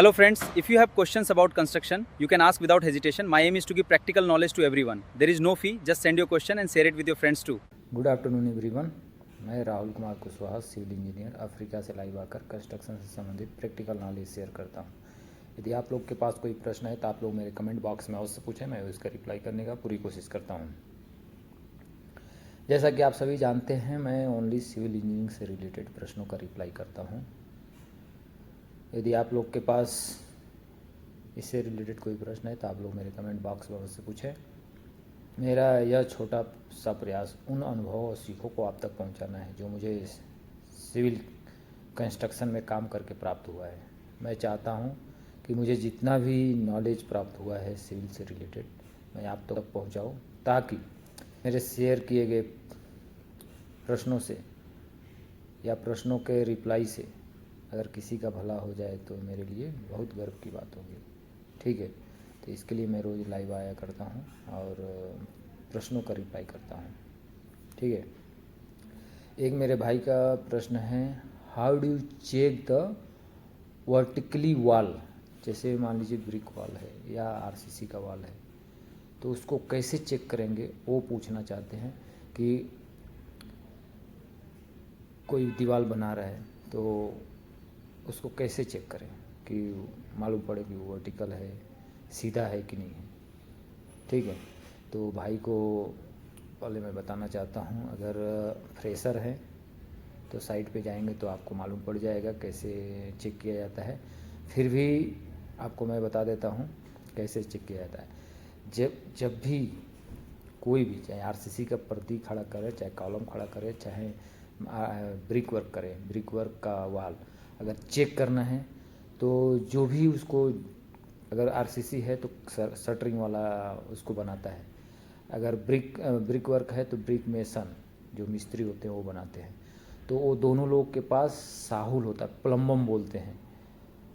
Hello friends, if you have questions about construction, you can ask without hesitation. My aim is to give practical knowledge to everyone. There is no fee, just send your question and share it with your friends too. Good afternoon everyone. मैं Rahul Kumar Kushwaha, civil engineer, Africa से live आकर construction से संबंधित practical knowledge share करता हूं। यदि आप लोग के पास कोई प्रश्न है तो आप लोग मेरे कमेंट बॉक्स में अवश्य पूछें, मैं उसका रिप्लाई करने का पूरी कोशिश करता हूं। जैसा कि आप सभी जानते हैं, मैं ओनली सिविल इंजीनियरिंग से रिलेटेड प्रश्नों का रिप्लाई करता हूँ। यदि आप लोग के पास इससे रिलेटेड कोई प्रश्न है तो आप लोग मेरे कमेंट बॉक्स में अवश्य पूछें। मेरा यह छोटा सा प्रयास उन अनुभवों और सीखों को आप तक पहुंचाना है जो मुझे सिविल कंस्ट्रक्शन में काम करके प्राप्त हुआ है। मैं चाहता हूं कि मुझे जितना भी नॉलेज प्राप्त हुआ है सिविल से रिलेटेड, मैं आप तक पहुंचाऊं, ताकि मेरे शेयर किए गए प्रश्नों से या प्रश्नों के रिप्लाई से अगर किसी का भला हो जाए तो मेरे लिए बहुत गर्व की बात होगी। ठीक है, तो इसके लिए मैं रोज़ लाइव आया करता हूँ और प्रश्नों का रिप्लाई करता हूँ। ठीक है, एक मेरे भाई का प्रश्न है, how do you check the vertically wall. जैसे मान लीजिए ब्रिक वॉल है या आरसीसी का वॉल है, तो उसको कैसे चेक करेंगे वो पूछना चाहते हैं कि कोई दीवार बना रहा है तो उसको कैसे चेक करें कि मालूम पड़े कि वो वर्टिकल है, सीधा है कि नहीं है। ठीक है, तो भाई को पहले मैं बताना चाहता हूँ, अगर फ्रेशर है तो साइट पे जाएंगे तो आपको मालूम पड़ जाएगा कैसे चेक किया जाता है। फिर भी आपको मैं बता देता हूँ कैसे चेक किया जाता है। जब भी कोई भी, चाहे आरसीसी का पर्दी खड़ा करे, चाहे कॉलम खड़ा करे, चाहे ब्रिक वर्क करे, ब्रिक वर्क का वाल अगर चेक करना है तो जो भी उसको, अगर आरसीसी है तो शटरिंग वाला उसको बनाता है, अगर ब्रिक वर्क है तो ब्रिक मेसन जो मिस्त्री होते हैं वो बनाते हैं। तो वो दोनों लोग के पास साहुल होता है, प्लम्बम बोलते हैं।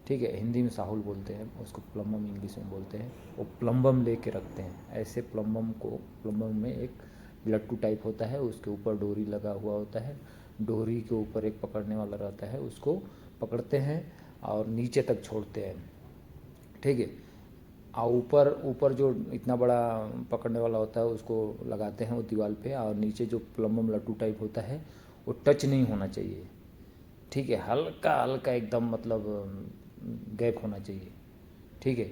ठीक है, हिंदी में साहुल बोलते हैं, उसको प्लम्बम इंग्लिश में बोलते हैं। वो प्लम्बम लेके रखते हैं। ऐसे प्लम्बम में एक लट्टू टाइप होता है, उसके ऊपर डोरी लगा हुआ होता है, डोरी के ऊपर एक पकड़ने वाला रहता है, उसको पकड़ते हैं और नीचे तक छोड़ते हैं। ठीक है, और ऊपर जो इतना बड़ा पकड़ने वाला होता है उसको लगाते हैं वो दीवार पे, और नीचे जो प्लम्बम लट्टू टाइप होता है वो टच नहीं होना चाहिए। ठीक है, हल्का हल्का एकदम मतलब गैप होना चाहिए। ठीक है,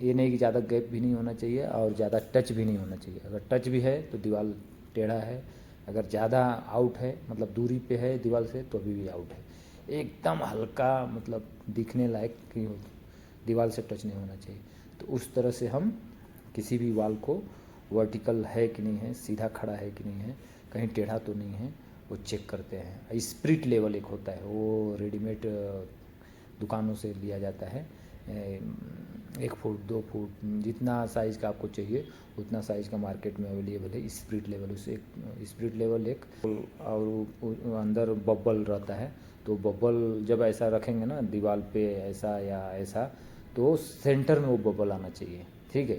ये नहीं कि ज़्यादा गैप भी नहीं होना चाहिए और ज़्यादा टच भी नहीं होना चाहिए। अगर टच भी है तो दीवार टेढ़ा है, अगर ज़्यादा आउट है मतलब दूरी पे है दीवार से तो अभी भी आउट है। एकदम हल्का मतलब दिखने लायक कि दीवार से टच नहीं होना चाहिए। तो उस तरह से हम किसी भी वाल को वर्टिकल है कि नहीं है, सीधा खड़ा है कि नहीं है, कहीं टेढ़ा तो नहीं है, वो चेक करते हैं। स्प्रिट लेवल एक होता है, वो रेडीमेड दुकानों से लिया जाता है। 1 फुट 2 फुट जितना साइज़ का आपको चाहिए उतना साइज़ का मार्केट में अवेलेबल है। स्प्रिट लेवल, उसे स्प्रिट लेवल एक, और अंदर बबल रहता है। तो बबल जब ऐसा रखेंगे ना दीवार पे, ऐसा या ऐसा, तो सेंटर में वो बबल आना चाहिए। ठीक है,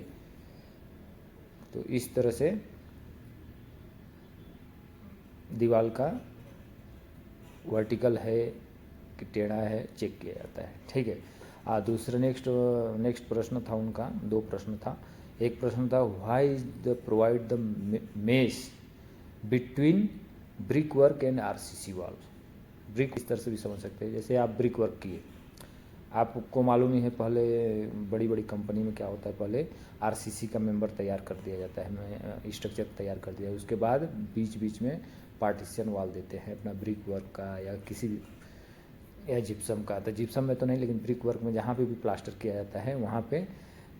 तो इस तरह से दीवार का वर्टिकल है कि टेढ़ा है चेक किया जाता है। ठीक है, दूसरा नेक्स्ट प्रश्न था उनका, 2 प्रश्न था। एक प्रश्न था, why is the provide the mesh between brick work and RCC wall. Brick इस तरह से भी समझ सकते हैं, जैसे आप ब्रिक वर्क किए, आपको मालूम ही है पहले बड़ी बड़ी कंपनी में क्या होता है, पहले आरसीसी का मेंबर तैयार कर दिया जाता है, स्ट्रक्चर तैयार कर दिया, उसके बाद बीच बीच में पार्टीशन वॉल देते हैं अपना ब्रिक वर्क का या किसी भी, या जिप्सम का। तो जिप्सम में तो नहीं, लेकिन ब्रिक वर्क में जहाँ पे भी प्लास्टर किया जाता है वहाँ पे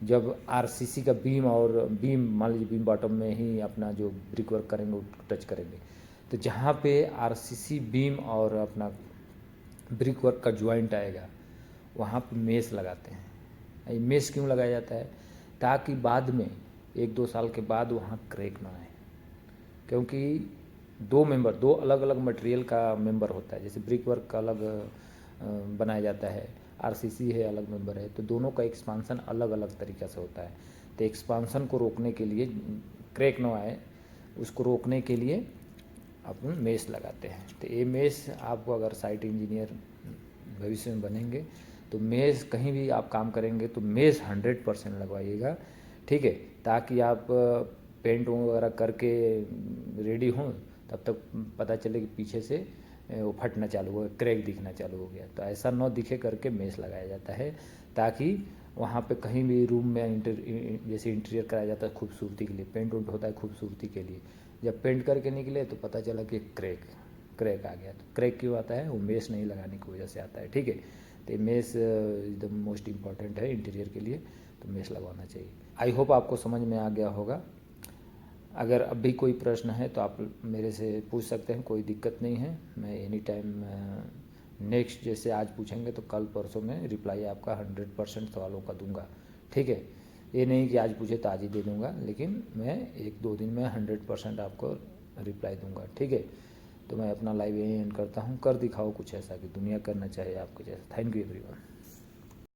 जब आरसीसी का बीम और बीम, मान लीजिए बीम बॉटम में ही अपना जो ब्रिक वर्क करेंगे वो टच करेंगे, तो जहाँ पे आरसीसी बीम और अपना ब्रिक वर्क का ज्वाइंट आएगा वहाँ पे मेश लगाते हैं। ये मेश क्यों लगाया जाता है, ताकि बाद में 1-2 साल के बाद वहाँ क्रैक ना आए। क्योंकि दो अलग अलग मटेरियल का मेंबर होता है, जैसे ब्रिक वर्क का अलग बनाया जाता है, आरसीसी है अलग मेंबर है, तो दोनों का एक्सपांसन अलग अलग तरीक़े से होता है। तो एक्सपांसन को रोकने के लिए, क्रैक ना आए उसको रोकने के लिए अपन मेश लगाते हैं। तो ये मेश आपको, अगर साइट इंजीनियर भविष्य में बनेंगे तो मेज़ कहीं भी आप काम करेंगे तो मेज़ 100% लगवाइएगा, ठीक है, ताकि आप पेंट वगैरह करके रेडी हों तब तक पता चले कि पीछे से वो फटना चालू हो गया, क्रैक दिखना चालू हो गया। तो ऐसा न दिखे करके मेस लगाया जाता है, ताकि वहाँ पे कहीं भी रूम में जैसे इंटीरियर कराया जाता है खूबसूरती के लिए, पेंट उंट होता है खूबसूरती के लिए, जब पेंट करके निकले तो पता चला कि क्रैक आ गया। तो क्रैक क्यों आता है? वो मेस नहीं लगाने की वजह से आता है, ठीक है। तो मेस एकदम मोस्ट इम्पॉर्टेंट है इंटीरियर के लिए, तो मेस लगवाना चाहिए। आई होप आपको समझ में आ गया होगा। अगर अब भी कोई प्रश्न है तो आप मेरे से पूछ सकते हैं, कोई दिक्कत नहीं है। मैं एनी टाइम नेक्स्ट जैसे आज पूछेंगे तो कल परसों में रिप्लाई आपका 100% सवालों का दूंगा, ठीक है। ये नहीं कि आज पूछे तो आज ही दे दूंगा, लेकिन मैं 1-2 दिन में 100% आपको रिप्लाई दूंगा, ठीक है। तो मैं अपना लाइव यहीं एंड करता हूँ। कर दिखाओ कुछ ऐसा कि दुनिया करना चाहे आपको जैसा। Thank you everyone.